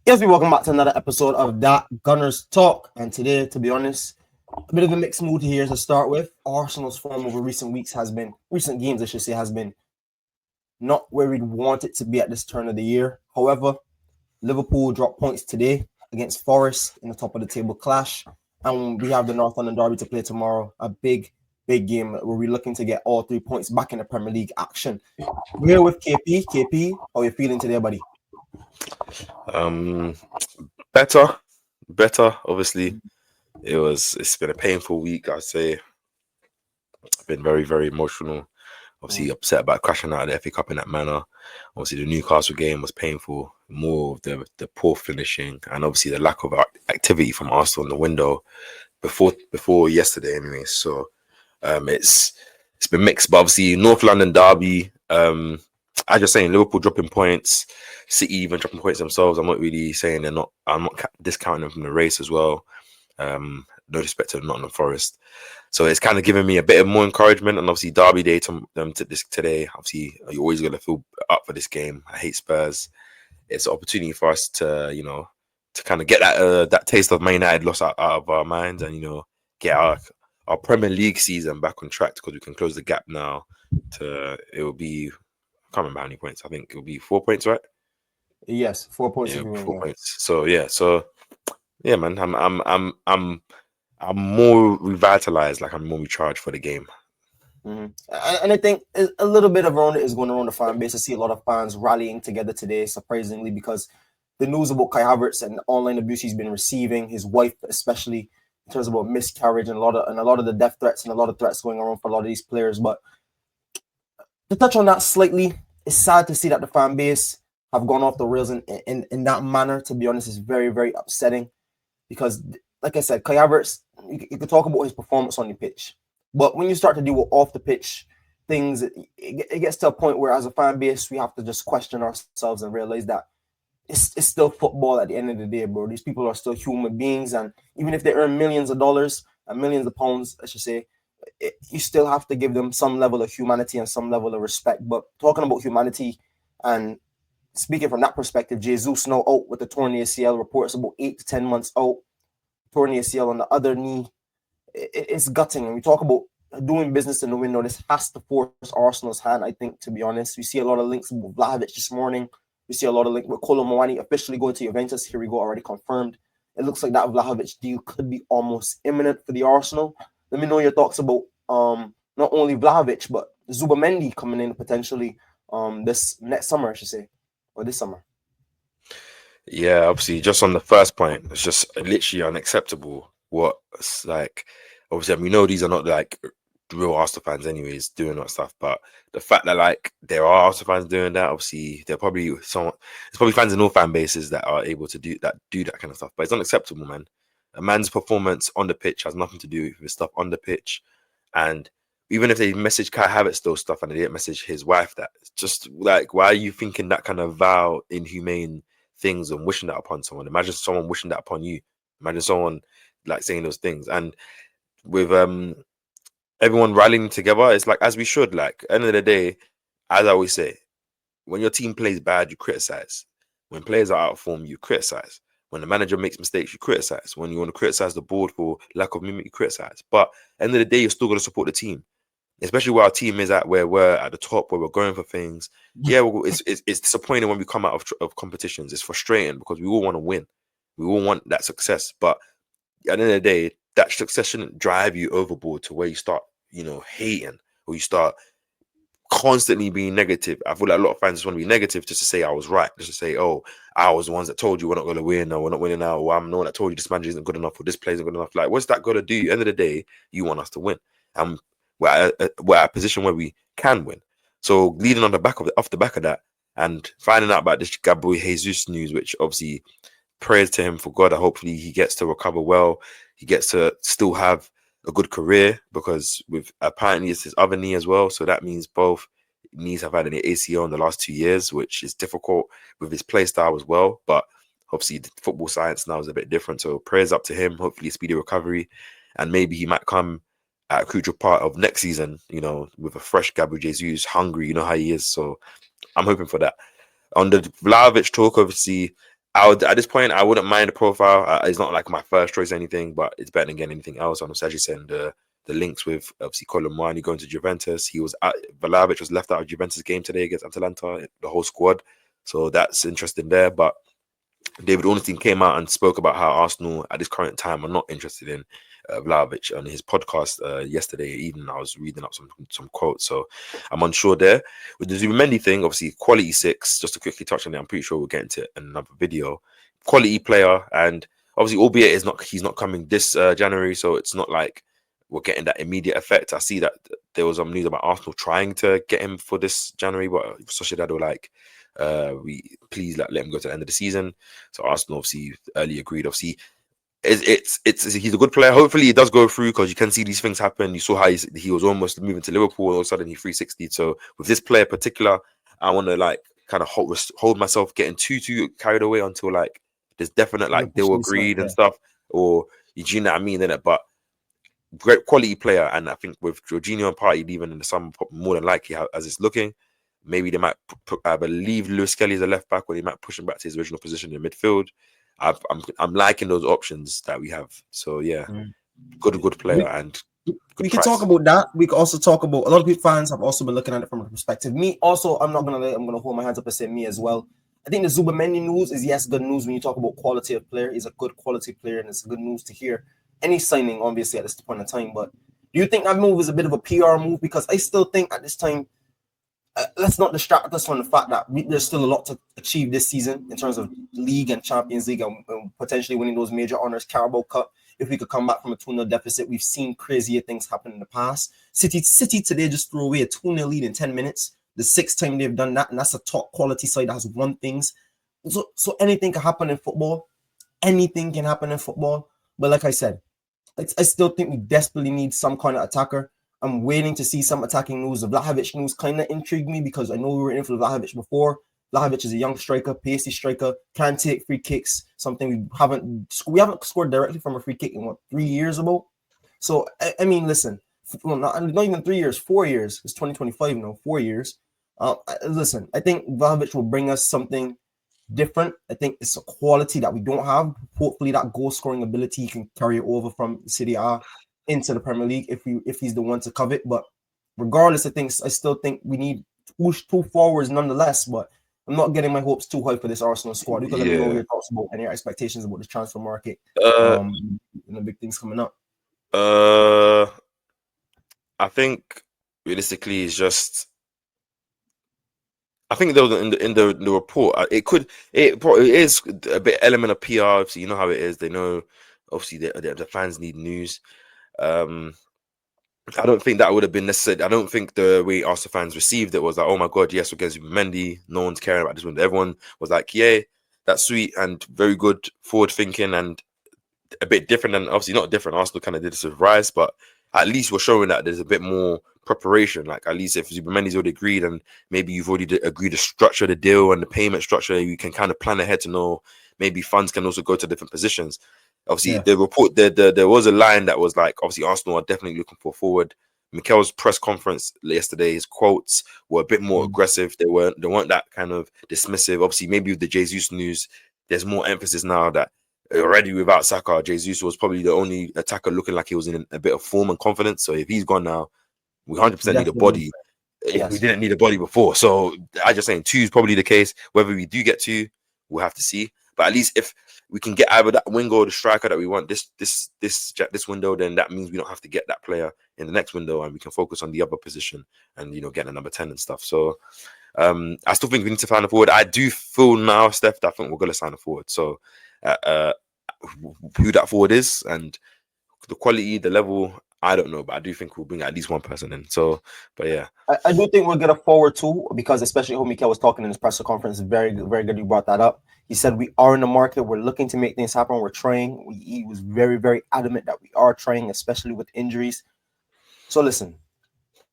Yes, we welcome back to another episode of That Gunners Talk. And today, to be honest, a bit of a mixed mood here to start with. Arsenal's form over recent games, I should say, has been not where we'd want it to be at this turn of the year. However, Liverpool dropped points today against Forest in the top of the table clash. And we have the North London Derby to play tomorrow. A big game where we're looking to get all 3 points back in the Premier League action. We're here with KP. KP, how are you feeling today, buddy? Better. Obviously, it's been a painful week. I'd say it's been very, very emotional. Obviously, upset about crashing out of the FA Cup in that manner. Obviously, the Newcastle game was painful. More of the poor finishing, and obviously the lack of activity from Arsenal in the window before yesterday, anyway. So, it's been mixed. But obviously, North London derby. I just saying Liverpool dropping points, City even dropping points themselves. I'm not really saying they're not. I'm not discounting them from the race as well. No respect to Nottingham Forest. So it's kind of giving me a bit of more encouragement. And obviously Derby Day today. Obviously you're always going to feel up for this game. I hate Spurs. It's an opportunity for us to to kind of get that taste of Man United loss out of our minds, and get our Premier League season back on track, because we can close the gap now. It will be, I can't remember how many points. I think it will be 4 points, right? Yes, 4 points. Yeah, 4 points. So yeah, man. I'm more revitalized. Like, I'm more recharged for the game. Mm-hmm. And I think a little bit around it is going around the fan base. I see a lot of fans rallying together today, surprisingly, because the news about Kai Havertz and the online abuse he's been receiving, his wife especially, in terms about miscarriage and a lot of the death threats and a lot of threats going around for a lot of these players. But to touch on that slightly, it's sad to see that the fan base have gone off the rails in that manner. To be honest, it's very, very upsetting, because, like I said, Kai Havertz, you could talk about his performance on the pitch, but when you start to deal with off the pitch things, it gets to a point where, as a fan base, we have to just question ourselves and realize that it's still football at the end of the day, bro. These people are still human beings, and even if they earn millions of dollars and millions of pounds, I should say, you still have to give them some level of humanity and some level of respect. But talking about humanity and speaking from that perspective, Jesus now out with the torn ACL, reports about 8 to 10 months out, torn ACL on the other knee. It's gutting. And we talk about doing business in the window. This has to force Arsenal's hand, I think, to be honest. We see a lot of links with Vlahovic this morning. We see a lot of links with Kolo Muani officially going to Juventus. Here we go, already confirmed. It looks like that Vlahovic deal could be almost imminent for the Arsenal. Let me know your thoughts about not only Vlahovic, but Zubamendi coming in potentially this next summer, I should say, or this summer. Yeah, obviously, just on the first point, it's just literally unacceptable. Obviously, we know these are not like real Arsenal fans, anyways, doing that stuff. But the fact that like there are Arsenal fans doing that, obviously, there's probably fans in all fan bases that are able to do that kind of stuff. But it's unacceptable, man. A man's performance on the pitch has nothing to do with stuff on the pitch, and even if they message Kai Havertz those stuff and they didn't message his wife, that it's just like, why are you thinking that kind of vile, inhumane things and wishing that upon someone? Imagine someone wishing that upon you. Imagine someone like saying those things. And with everyone rallying together, it's like, as we should. Like, at the end of the day, as I always say, when your team plays bad, you criticize. When players are out of form, you criticize. When the manager makes mistakes, you criticize. When you want to criticize the board for lack of movement, you criticize. But at the end of the day, you're still going to support the team, especially where our team is at, where we're at the top, where we're going for things. Yeah, it's disappointing when we come out of competitions. It's frustrating because we all want to win. We all want that success. But at the end of the day, that success shouldn't drive you overboard to where you start, hating, or you start constantly being negative. I feel like a lot of fans just want to be negative just to say I was right, just to say, oh, I was the ones that told you we're not going to win, or we're not winning now, or I'm the one that told you this manager isn't good enough, or this player isn't good enough. Like, what's that going to do? At the end of the day, you want us to win, and we're at a position where we can win. So leading on off the back of that, and finding out about this Gabriel Jesus news, which obviously prayers to him for God. Hopefully he gets to recover well. He gets to still have a good career, because with apparently it's his other knee as well. So that means both knees have had an ACL in the last 2 years, which is difficult with his play style as well. But obviously the football science now is a bit different. So prayers up to him. Hopefully speedy recovery, and maybe he might come at a crucial part of next season, with a fresh Gabriel Jesus, hungry, how he is. So I'm hoping for that. On the Vlahovic talk, obviously, I would, at this point, I wouldn't mind the profile. It's not like my first choice or anything, but it's better than getting anything else. I'm actually saying the links with obviously Colomani going to Juventus. Vlahovic was left out of Juventus game today against Atalanta, the whole squad. So that's interesting there. But David Ornstein came out and spoke about how Arsenal at this current time are not interested in Vlahovic on his podcast yesterday evening. I was reading up some quotes, so I'm unsure there. With the Zubimendi thing, obviously quality 6. Just to quickly touch on it, I'm pretty sure we'll get into it in another video. Quality player, and obviously, albeit he's not coming this January, so it's not like we're getting that immediate effect. I see that there was some news about Arsenal trying to get him for this January, but Sociedad were like, we please let him go to the end of the season. So Arsenal obviously early agreed. Obviously, it's he's a good player. Hopefully, he does go through, because you can see these things happen. You saw how he was almost moving to Liverpool. All of a sudden, he 360'd. So with this player in particular, I want to like kind of hold myself getting too carried away until like there's definite like deal agreed and stuff, or you know what I mean, innit? But great quality player, and I think with Jorginho and Partey leaving in the summer, more than likely, as it's looking, maybe they might either leave Lewis Kelly as a left back, or they might push him back to his original position in midfield. I'm liking those options that we have. So yeah, good player and we can talk about that. We can also talk about, a lot of people fans have also been looking at it from a perspective. Me also, I'm gonna hold my hands up and say me as well. I think the Zubimendi news is, yes, good news when you talk about quality of player. He's a good quality player, and it's good news to hear. Any signing, obviously, at this point in time. But do you think that move is a bit of a PR move? Because I still think at this time, let's not distract us from the fact that there's still a lot to achieve this season in terms of league and Champions League, and potentially winning those major honors. Carabao Cup, if we could come back from a 2-0 deficit. We've seen crazier things happen in the past. City today just threw away a 2-0 lead in 10 minutes. The 6th time they've done that, and that's a top quality side that has won things. So anything can happen in football. Anything can happen in football. But like I said, I still think we desperately need some kind of attacker. I'm waiting to see some attacking news. The Vlahovic news kind of intrigued me, because I know we were in for Vlahovic before. Vlahovic is a young striker, pacey striker, can take free kicks, something we haven't scored directly from a free kick in 3 years about. So I mean, listen, well, not even 3 years, 4 years. It's 2025 now, 4 years. Listen, I think Vlahovic will bring us something different. I think it's a quality that we don't have. Hopefully, that goal scoring ability he can carry over from Serie A into the Premier League if he's the one to covet. But regardless, I still think we need two forwards nonetheless. But I'm not getting my hopes too high for this Arsenal squad. You can let me know your thoughts about any expectations about the transfer market and the big things coming up. I think realistically, it's just. I think there was in the report. It is a bit element of PR. Obviously, you know how it is. They know, obviously, the fans need news. I don't think that would have been necessary. I don't think the way Arsenal fans received it was like, oh my god, yes, we're getting Mendy. No one's caring about this one. Everyone was like, yeah, that's sweet and very good forward thinking and a bit different. And obviously not different. Arsenal kind of did this with Rice, but at least we're showing that there's a bit more preparation. Like at least if Zubimendi's already agreed and maybe you've already agreed to structure the deal and the payment structure, you can kind of plan ahead to know maybe funds can also go to different positions. Obviously, the report there was a line that was like, obviously Arsenal are definitely looking for forward. Mikel's press conference yesterday, his quotes were a bit more aggressive. They weren't that kind of dismissive. Obviously, maybe with the Jesus news, there's more emphasis now that already without Saka, Jesus was probably the only attacker looking like he was in a bit of form and confidence. So if he's gone now, we 100% need a body. Yes. We didn't need a body before. So I just saying 2 is probably the case. Whether we do get 2, we'll have to see. But at least if we can get either that winger or the striker that we want this window, then that means we don't have to get that player in the next window, and we can focus on the other position and get a number 10 and stuff. So I still think we need to find a forward. I do feel now, Steph, that I think we're going to sign a forward. So who that forward is and the quality, the level, I don't know, but I do think we'll bring at least one person in. So, but yeah, I do think we'll get a forward too, because especially when Mikel was talking in his press conference, very good. You brought that up. He said we are in the market. We're looking to make things happen. We're trying. He was very adamant that we are trying, especially with injuries. So listen,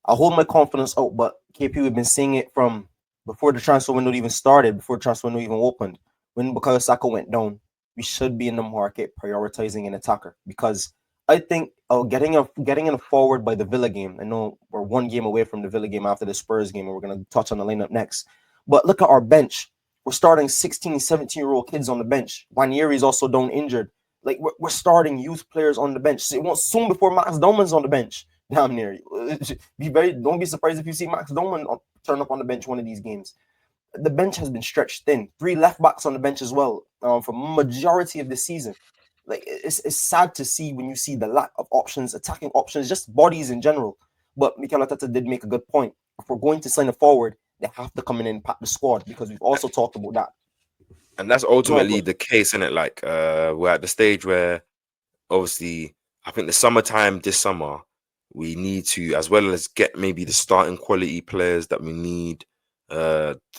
I hold my confidence out, but KP, we've been seeing it from before the transfer window even started, before the transfer window even opened. When Bukayo Saka went down, we should be in the market prioritizing an attacker, because I think getting in a forward by the Villa game. I know we're one game away from the Villa game after the Spurs game, and we're going to touch on the lineup next. But look at our bench. We're starting 16, 17-year-old kids on the bench. Wanyeri's also down injured. Like we're starting youth players on the bench. It won't soon before Max Doman's on the bench. Damn near. Don't be surprised if you see Max Doman turn up on the bench one of these games. The bench has been stretched thin. 3 left backs on the bench as well for majority of the season. Like it's sad to see when you see the lack of options, attacking options, just bodies in general. But Mikel Arteta did make a good point. If we're going to sign a forward, they have to come in and pack the squad because we've also talked about that. And that's ultimately the case, isn't it? Like we're at the stage where obviously I think the summertime this summer we need to, as well as get maybe the starting quality players that we need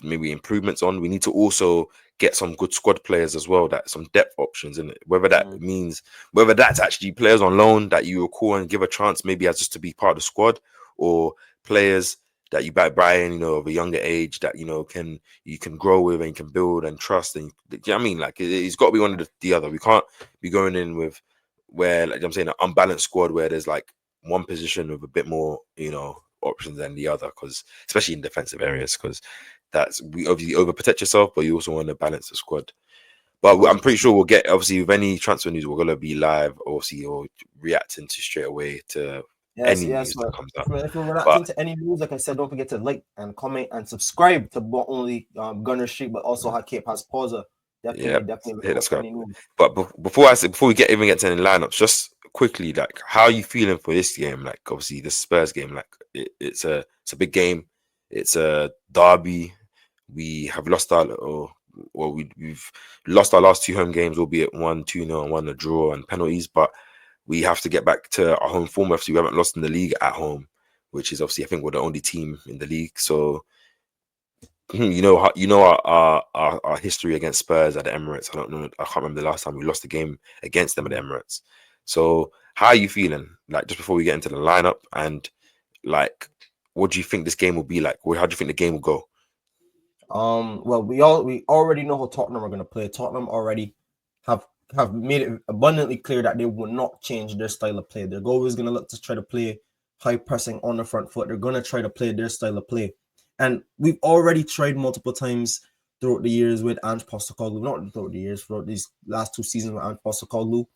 maybe improvements on, we need to also get some good squad players as well, that some depth options in it, whether that means whether that's actually players on loan that you recall and give a chance maybe as just to be part of the squad, or players that you buy in, of a younger age that you can grow with and you can build and trust. And you know what I mean, like it's got to be one of the other. We can't be going in with where, like I'm saying, an unbalanced squad where there's like one position with a bit more options than the other, because especially in defensive areas, because that's, we obviously overprotect yourself, but you also want to balance the squad. But I'm pretty sure we'll get, obviously, with any transfer news, we're gonna be live, obviously, or reacting to straight away to any news that comes up. If you're reacting to any news, like I said, don't forget to like and comment and subscribe to not only Gunner Street but also Cape has Pausa. Definitely. That's good. But before we even get to any lineups, just quickly, like, how are you feeling for this game? Like, obviously, the Spurs game, like it's a big game. It's a derby. We have lost we've lost our last 2 home games, albeit 1-2-0 and 1 a draw and penalties. But we have to get back to our home form. Obviously, we haven't lost in the league at home, which is obviously, I think, we're the only team in the league. So our history against Spurs at the Emirates. I can't remember the last time we lost a game against them at the Emirates. So how are you feeling, like, just before we get into the lineup, and like, what do you think this game will be like? How do you think the game will go? Well, we already know how Tottenham are going to play. Tottenham already have made it abundantly clear that they will not change their style of play. They're always going to look to try to play high pressing on the front foot. They're going to try to play their style of play. And we've already tried multiple times throughout the years with Ange Postecoglou, not throughout the years, throughout these last 2 seasons with Ange Postecoglou,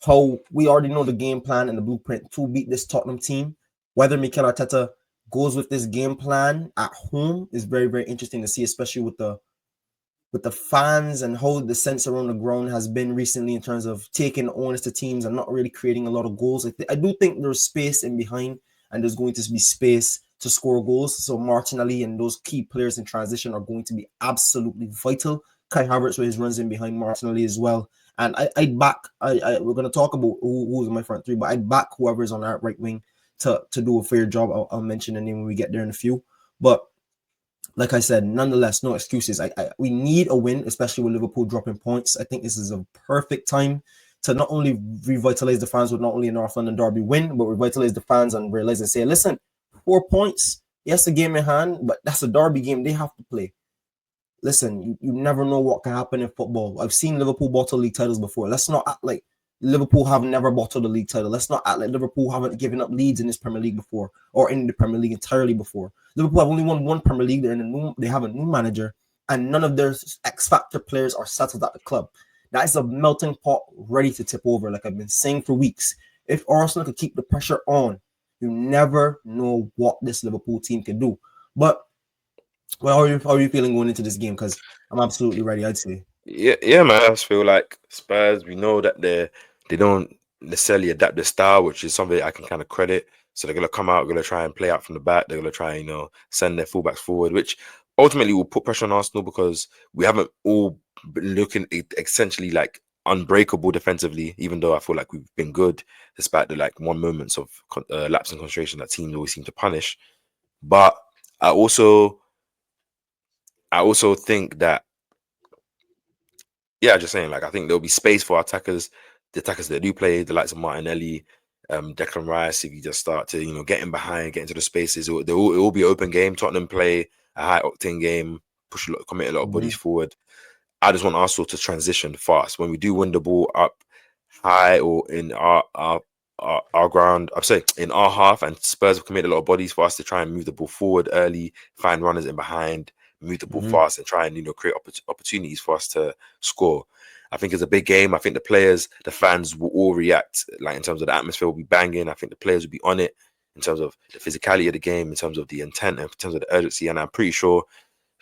how we already know the game plan and the blueprint to beat this Tottenham team. Whether Mikel Arteta goes with this game plan at home is very, very interesting to see, especially with the fans and how the sense around the ground has been recently in terms of taking onus to teams and not really creating a lot of goals. I do think there's space in behind, and there's going to be space to score goals. So Martinelli and those key players in transition are going to be absolutely vital. Kai Havertz with his runs in behind Martinelli as well. And I'd back, we're going to talk about who's in my front 3, but I'd back whoever's on that right wing to do a fair job. I'll mention the name when we get there in a few. But like I said, nonetheless, no excuses. We need a win, especially with Liverpool dropping points. I think this is a perfect time to not only revitalize the fans with not only a North London derby win, but revitalize the fans and realize and say, listen, 4 points, yes, a game in hand, but that's a derby game they have to play. Listen, you never know what can happen in football. I've seen Liverpool bottle league titles before. Let's not act like Liverpool have never bottled a league title. Let's not act like Liverpool haven't given up leads in this Premier League before, or in the Premier League entirely before. Liverpool have only won 1 Premier League. They have a new manager, and none of their X-factor players are settled at the club. That is a melting pot ready to tip over, like I've been saying for weeks. If Arsenal could keep the pressure on, you never know what this Liverpool team can do. But how are you feeling going into this game? Because I'm absolutely ready, I'd say. Yeah, man. I just feel like Spurs, we know that they don't necessarily adapt their style, which is something I can kind of credit. So they're gonna come out, gonna try and play out from the back. They're gonna try and send their fullbacks forward, which ultimately will put pressure on Arsenal, because we haven't all been looking essentially like unbreakable defensively. Even though I feel like we've been good, despite the like 1 moments of lapse in concentration that teams always seem to punish. But I also think that, yeah, just saying, like, I think there'll be space for attackers, the attackers that do play, the likes of Martinelli, Declan Rice. If you just start to, get in behind, get into the spaces, it will be open game. Tottenham play a high octane game, commit a lot of bodies forward. I just want Arsenal to transition fast. When we do win the ball up high or in our ground, I'm saying in our half, and Spurs have committed a lot of bodies, for us to try and move the ball forward early, find runners in behind, move the ball fast and try and, you know, create opportunities for us to score. I think it's a big game. I think the players, the fans will all react. Like, in terms of the atmosphere will be banging. I think the players will be on it in terms of the physicality of the game, in terms of the intent, in terms of the urgency. And I'm pretty sure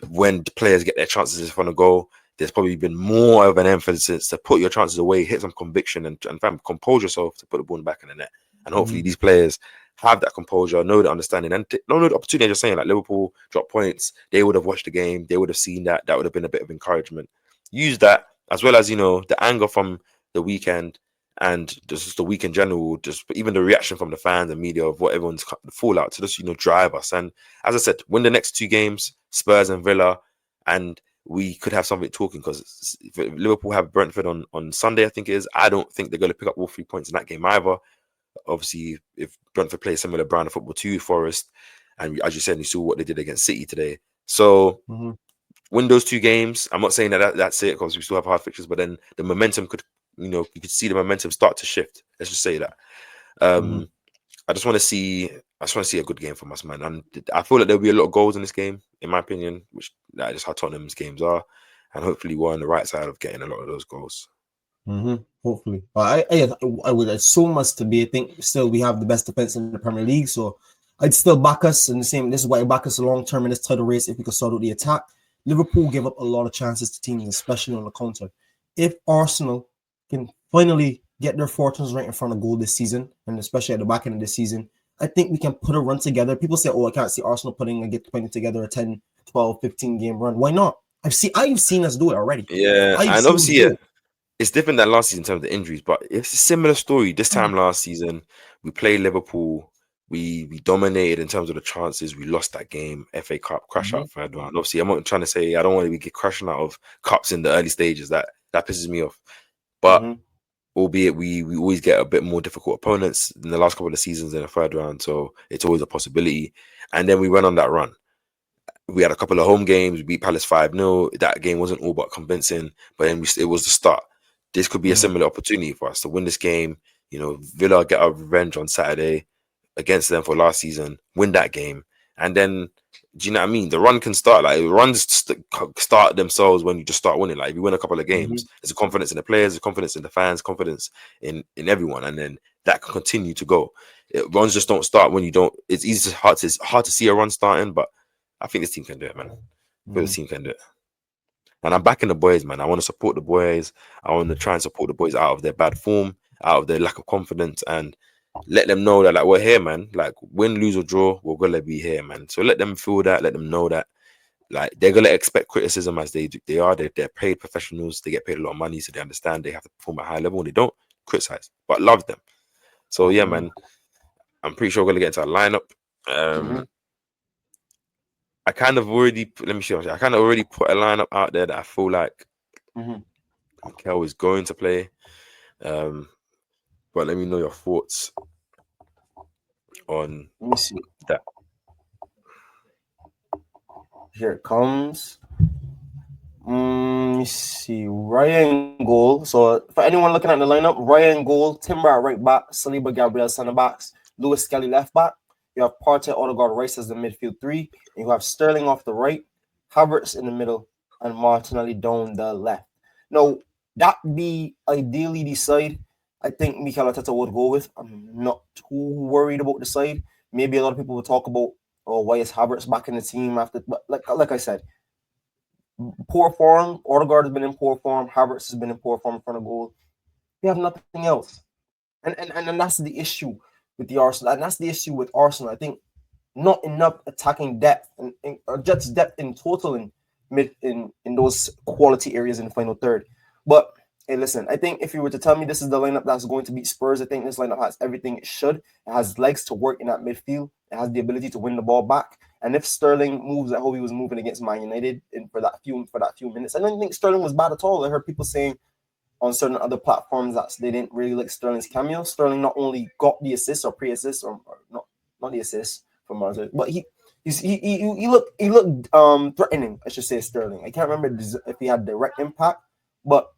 when the players get their chances in front of goal, there's probably been more of an emphasis to put your chances away, hit some conviction, and compose yourself to put the ball in the back of the net. And hopefully these players have that composure, know the understanding, and don't know the opportunity. I'm just saying, like, Liverpool drop points, they would have watched the game, they would have seen that. That would have been a bit of encouragement. Use that, as well as, you know, the anger from the weekend and just the week in general, just even the reaction from the fans and media of what everyone's the fallout, to just, you know, drive us. And as I said, win the next 2 games, Spurs and Villa, and we could have something talking, because Liverpool have Brentford on Sunday, I think it is. I don't think they're going to pick up all 3 points in that game either. Obviously, if Brentford play similar brand of football to Forest, and as you said, you saw what they did against City today. So win those 2 games. I'm not saying that's it, because we still have hard fixtures, but then the momentum could, you know, you could see the momentum start to shift. Let's just say that. I just want to see a good game from us, man. And I feel like there'll be a lot of goals in this game, in my opinion, which that's just how Tottenham's games are. And hopefully we're on the right side of getting a lot of those goals. Hopefully. I would assume us to be. I think still we have the best defense in the Premier League, so I'd still back us in the same. This is why I back us long term in this title race if we could start with the attack. Liverpool gave up a lot of chances to teams, especially on the counter. If Arsenal can finally get their fortunes right in front of goal this season, and especially at the back end of this season, I think we can put a run together. People say, oh, I can't see Arsenal putting together a 10, 12, 15 game run. Why not? I've seen us do it already. Yeah, and obviously, it's different than last season in terms of the injuries, but it's a similar story. This time last season, we played Liverpool. We dominated in terms of the chances. We lost that game, FA Cup, crash out third round. Obviously, I'm not trying to say I don't want to be crashing out of cups in the early stages. That pisses me off. But albeit we always get a bit more difficult opponents in the last couple of seasons in the third round, so it's always a possibility. And then we went on that run. We had a couple of home games. We beat Palace 5-0. That game wasn't all but convincing, but then it was the start. This could be a similar opportunity for us to win this game. You know, Villa get our revenge on Saturday against them for last season, win that game, and then, do you know what I mean? The run can start. Like, runs start themselves when you just start winning. Like, if you win a couple of games, there's a confidence in the players, there's confidence in the fans, confidence in everyone, and then that can continue to go. Runs just don't start when you don't. It's hard to see a run starting, but I think this team can do it, man. I feel this team can do it. And I'm backing the boys, man. I want to support the boys. I want to try and support the boys out of their bad form, out of their lack of confidence, and let them know that, like, we're here, man. Like, win, lose or draw, we're gonna be here, man. So let them feel that. Let them know that, like, they're gonna expect criticism as they do. They're paid professionals. They get paid a lot of money, so they understand they have to perform at a high level. And they don't criticize, but love them. So yeah, man. I'm pretty sure we're gonna get into a lineup. I kind of already put a lineup out there that I feel like Mikel is going to play. But let me know your thoughts on that. Here it comes. Let me see. Ryan goal. So for anyone looking at the lineup, Ryan goal, Timber at right back, Saliba, Gabriel center backs, Lewis Skelly left back. You have Partey, Odegaard, Rice as the midfield 3. And you have Sterling off the right, Havertz in the middle, and Martinelli down the left. Now, that be ideally the side I think Mikel Arteta would go with. I'm not too worried about the side. Maybe a lot of people will talk about, oh, why is Havertz back in the team after? But like I said, poor form. Odegaard has been in poor form. Havertz has been in poor form in front of goal. We have nothing else, and that's the issue with the Arsenal, and that's the issue with Arsenal. I think not enough attacking depth and just depth in total in those quality areas in the final third. But hey, listen, I think if you were to tell me this is the lineup that's going to beat Spurs, I think this lineup has everything it should. It has legs to work in that midfield. It has the ability to win the ball back. And if Sterling moves at how he was moving against Man United for that few minutes, I don't think Sterling was bad at all. I heard people saying on certain other platforms that they didn't really like Sterling's cameo. Sterling not only got the assist or pre-assist or not the assist from Martin, but he looked threatening. I should say Sterling. I can't remember if he had direct impact, but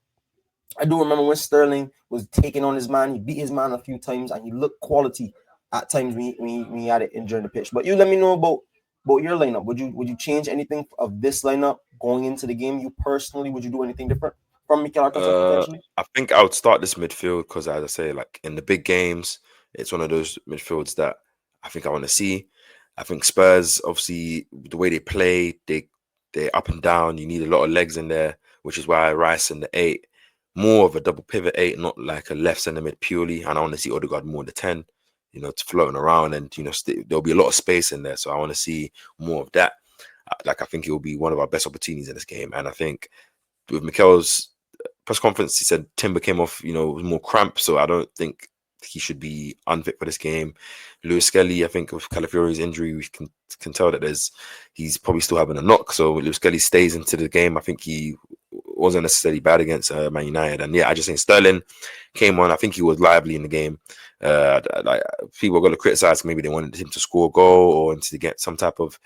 I do remember when Sterling was taking on his man. He beat his man a few times, and he looked quality at times when he had it in during the pitch. But you let me know about But your lineup, would you change anything of this lineup going into the game? You personally, would you do anything different from Mikel Arteta potentially? I think I would start this midfield because, as I say, like in the big games, it's one of those midfields that I think I want to see. I think Spurs, obviously, the way they play, they're up and down. You need a lot of legs in there, which is why Rice in the 8, more of a double pivot 8, not like a left centre mid purely. And I want to see Odegaard more in the 10, to floating around, and there'll be a lot of space in there. So I want to see more of that. Like I think it will be one of our best opportunities in this game, and I think with Mikel's press conference, he said Timber came off, was more cramped, so I don't think he should be unfit for this game. Lewis Skelly, I think with Calafiori's injury, we can tell that he's probably still having a knock. So Lewis Skelly stays into the game. I think he wasn't necessarily bad against Man United, and I just think Sterling came on. I think he was lively in the game. Like people are going to criticize, maybe they wanted him to score a goal or to get some type of,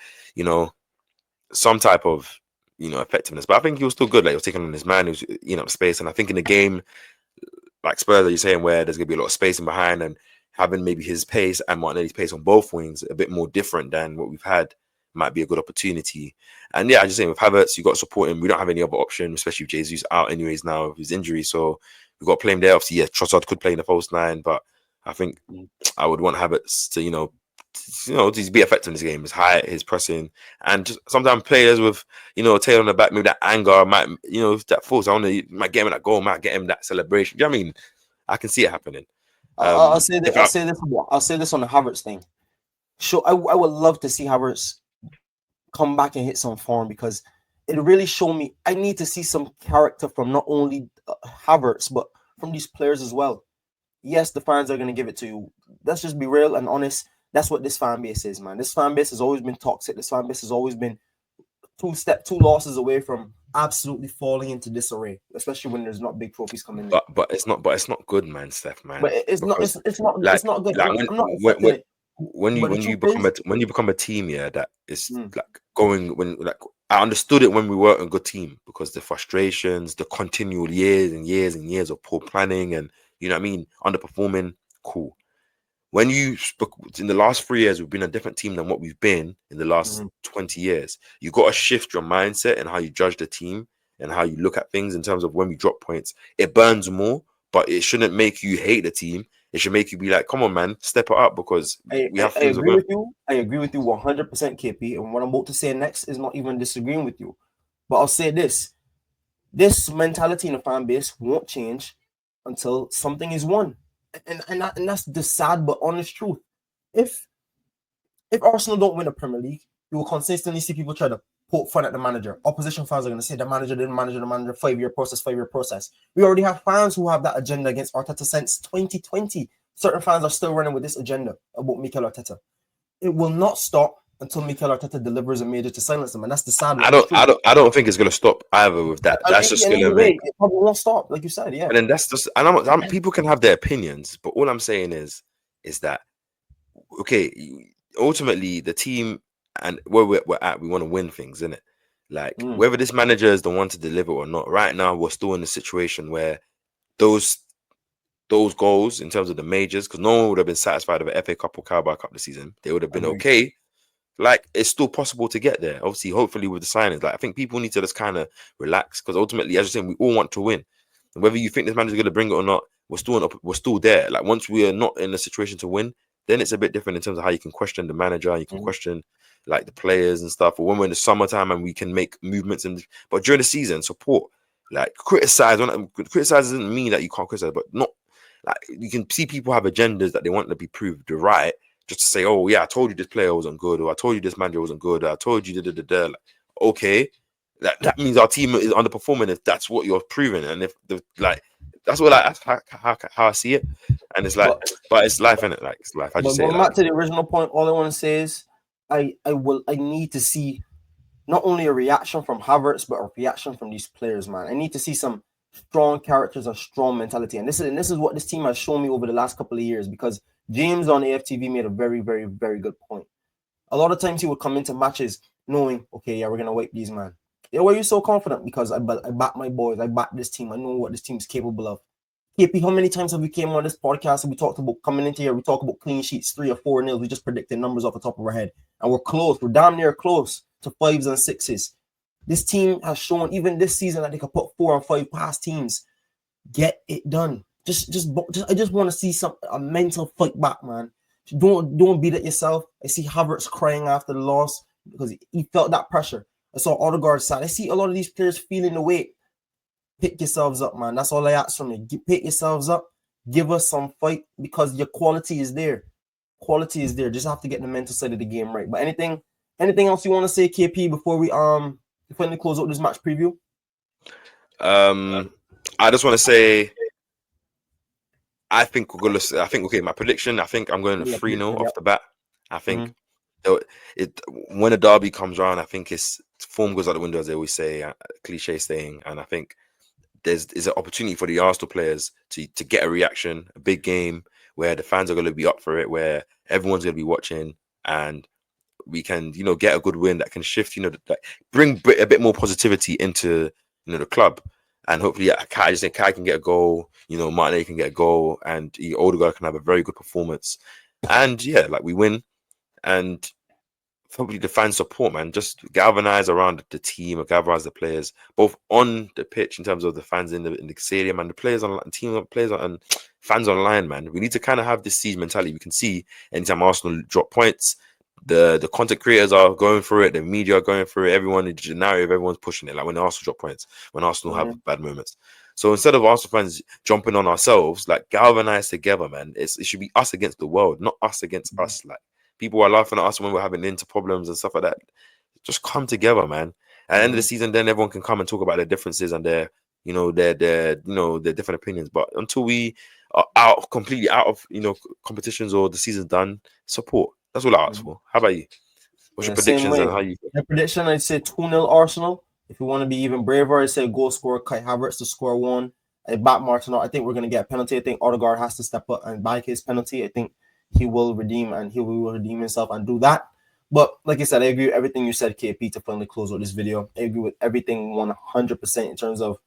effectiveness. But I think he was still good. Like he was taking on his man, he was eating up space. And I think in the game, like Spurs, are you saying, where there's gonna be a lot of space in behind, and having maybe his pace and Martinelli's pace on both wings a bit more different than what we've had might be a good opportunity. And I just saying with Havertz, you got to support him. We don't have any other option, especially with Jesus out anyways now with his injury. So we've got to play him there. Obviously, Trossard could play in the false 9, but I think I would want Havertz to, to be effective in this game. His height, his pressing, and just sometimes players with, tail on the back, maybe that anger might, that force. Might get him that goal, might get him that celebration. Do you know what I mean? I can see it happening. I'll say this. I'll say this on the Havertz thing. Sure, I would love to see Havertz come back and hit some form, because it really showed me I need to see some character from not only Havertz but from these players as well. Yes, the fans are going to give it to you. Let's just be real and honest. That's what this fan base is, man. This fan base has always been toxic. This fan base has always been two losses away from absolutely falling into disarray, especially when there's not big trophies coming in. But it's not good, man, Steph, man. But it's not good. Like I'm not accepting it. When you become a team, that is like going I understood it when we weren't a good team, because the frustrations, the continual years and years and years of poor planning, and underperforming. Cool. When in the last 3 years, we've been a different team than what we've been in the last 20 years. You got to shift your mindset and how you judge the team and how you look at things in terms of when we drop points. It burns more, but it shouldn't make you hate the team. It should make you be like, come on, man, step it up, because we have things. I agree with you 100%, KP. And what I'm about to say next is not even disagreeing with you. But I'll say this. This mentality in the fan base won't change until something is won. And that's the sad but honest truth. If Arsenal don't win the Premier League, you will consistently see people try to poke fun at the manager. Opposition fans are going to say the manager didn't manage the manager. 5-year process. We already have fans who have that agenda against Arteta since 2020. Certain fans are still running with this agenda about Mikel Arteta. It will not stop until Mikel Arteta delivers a major to silence them, and that's the sad. I don't think it's going to stop either with that. That's just going to make it probably won't stop, like you said, yeah. And then that's just, and people can have their opinions, but all I'm saying is that okay, ultimately the team and where we're at, we want to win things, isn't it? Like whether this manager is the one to deliver or not. Right now, we're still in a situation where those goals in terms of the majors, because no one would have been satisfied with the FA Cup or Carabao Cup this season. They would have been okay. Like, it's still possible to get there. Obviously, hopefully with the signings. Like, I think people need to just kind of relax, because ultimately, as you're saying, we all want to win. And whether you think this manager is going to bring it or not, we're still there. Like, once we are not in a situation to win, then it's a bit different in terms of how you can question the manager, and you can question like the players and stuff. Or when we're in the summertime and we can make movements, but during the season, support, like criticize. Criticize doesn't mean that you can't criticize, but not like you can see people have agendas that they want to be proved right. Just to say, oh yeah, I told you this player wasn't good, or I told you this manager wasn't good, or I told you da. Like, okay, that means our team is underperforming if that's what you're proving, and if that's what how I see it, and it's like, but it's life, innit? Like it's life. I just say. Going back to the original point, all I want to say is, I need to see not only a reaction from Havertz, but a reaction from these players, man. I need to see some strong characters and strong mentality, and this is what this team has shown me over the last couple of years, because James on AFTV made a very, very, very good point. A lot of times he would come into matches knowing, okay, yeah, we're going to wipe these, man. Yeah, why are you so confident? Because I back my boys. I back this team. I know what this team is capable of. KP, how many times have we came on this podcast and we talked about coming into here, we talk about clean sheets, 3 or 4 nil. We just predicted numbers off the top of our head. And we're close. We're damn near close to 5s and 6s. This team has shown even this season that they can put 4 and 5 past teams. Get it done. I just want to see a mental fight back, man. Don't beat it yourself. I see Havertz crying after the loss because he felt that pressure. I saw Odegaard side. I see a lot of these players feeling the weight. Pick yourselves up, man. That's all I ask from you. Pick yourselves up. Give us some fight because your quality is there. Quality is there. Just have to get the mental side of the game right. But anything else you want to say, KP, before we finally close out this match preview? I just want to say, I think we're gonna. I think okay. My prediction. I think I'm going 3-0 off the bat. I think when a derby comes around, I think it's form goes out the window, as they always say, cliche saying, and I think there's an opportunity for the Arsenal players to get a reaction, a big game where the fans are going to be up for it, where everyone's going to be watching, and we can, get a good win that can shift, bring a bit more positivity into, the club. And hopefully, Kai can get a goal, Martinelli can get a goal, and Odegaard can have a very good performance. And yeah, we win. And hopefully the fan support, man, just galvanize around the team or galvanize the players, both on the pitch in terms of the fans in the stadium and the players on team players and fans online, man. We need to kind of have this siege mentality. We can see anytime Arsenal drop points, the content creators are going through it, the media are going through it, everyone in the narrative, everyone's pushing it. Like when Arsenal drop points, when Arsenal have bad moments. So instead of Arsenal fans jumping on ourselves, galvanize together, man. It should be us against the world, not us against us. People are laughing at us when we're having inter problems and stuff like that. Just come together, man. At the end of the season, then everyone can come and talk about their differences and their different opinions. But until we are completely out of competitions or the season's done, support. That's all I ask for. How about you? What's your predictions and how you? My prediction, I'd say 2-0 Arsenal. If you want to be even braver, I'd say goal scorer Kai Havertz to score 1. I back Martinelli. I think we're gonna get a penalty. I think Odegaard has to step up and back his penalty. I think he will redeem himself and do that. But like I said, I agree with everything you said, KP, to finally close out this video. I agree with everything 100% in terms of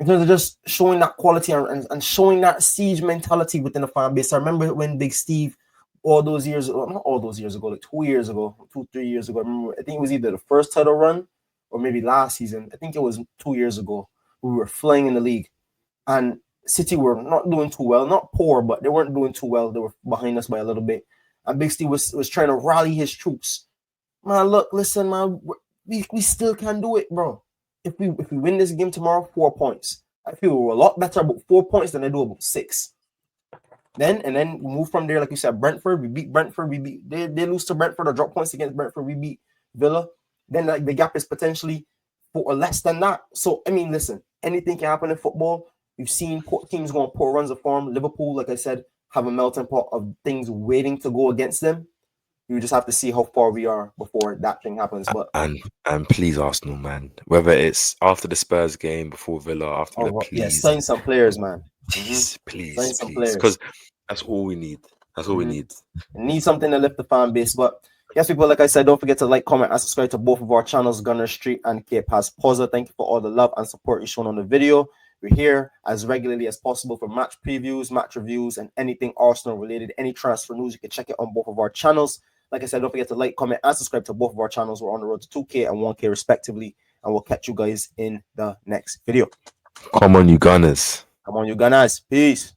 just showing that quality and showing that siege mentality within the fan base. I remember when Big Steve, not all those years ago, like 2 years ago, 2-3 years ago, I remember, I think it was either the first title run or maybe last season. I think it was 2 years ago. We were flying in the league. And City were not doing too well, not poor, but they weren't doing too well. They were behind us by a little bit. And Big Steve was trying to rally his troops. Man, look, listen, man, we still can do it, bro. If we win this game tomorrow, 4 points. I feel we're a lot better about 4 points than I do about 6. Then move from there, like you said, Brentford. We beat Brentford. They lose to Brentford or drop points against Brentford. We beat Villa. Then the gap is potentially 4 or less than that. So I mean, listen, anything can happen in football. You've seen teams go on poor runs of form. Liverpool, like I said, have a melting pot of things waiting to go against them. You just have to see how far we are before that thing happens. But and please, Arsenal, man, whether it's after the Spurs game, before Villa, after Villa, please, sign some players, man. Please, because that's all we need. That's all we need. Need something to lift the fan base. But yes, people, like I said, don't forget to like, comment, and subscribe to both of our channels, Gunner Street and Cape Has Posa. Thank you for all the love and support you've shown on the video. We're here as regularly as possible for match previews, match reviews, and anything Arsenal related. Any transfer news, you can check it on both of our channels. Like I said, don't forget to like, comment, and subscribe to both of our channels. We're on the road to 2K and 1K respectively. And we'll catch you guys in the next video. Come on, you Gunners. Come on, you Gunners. Peace.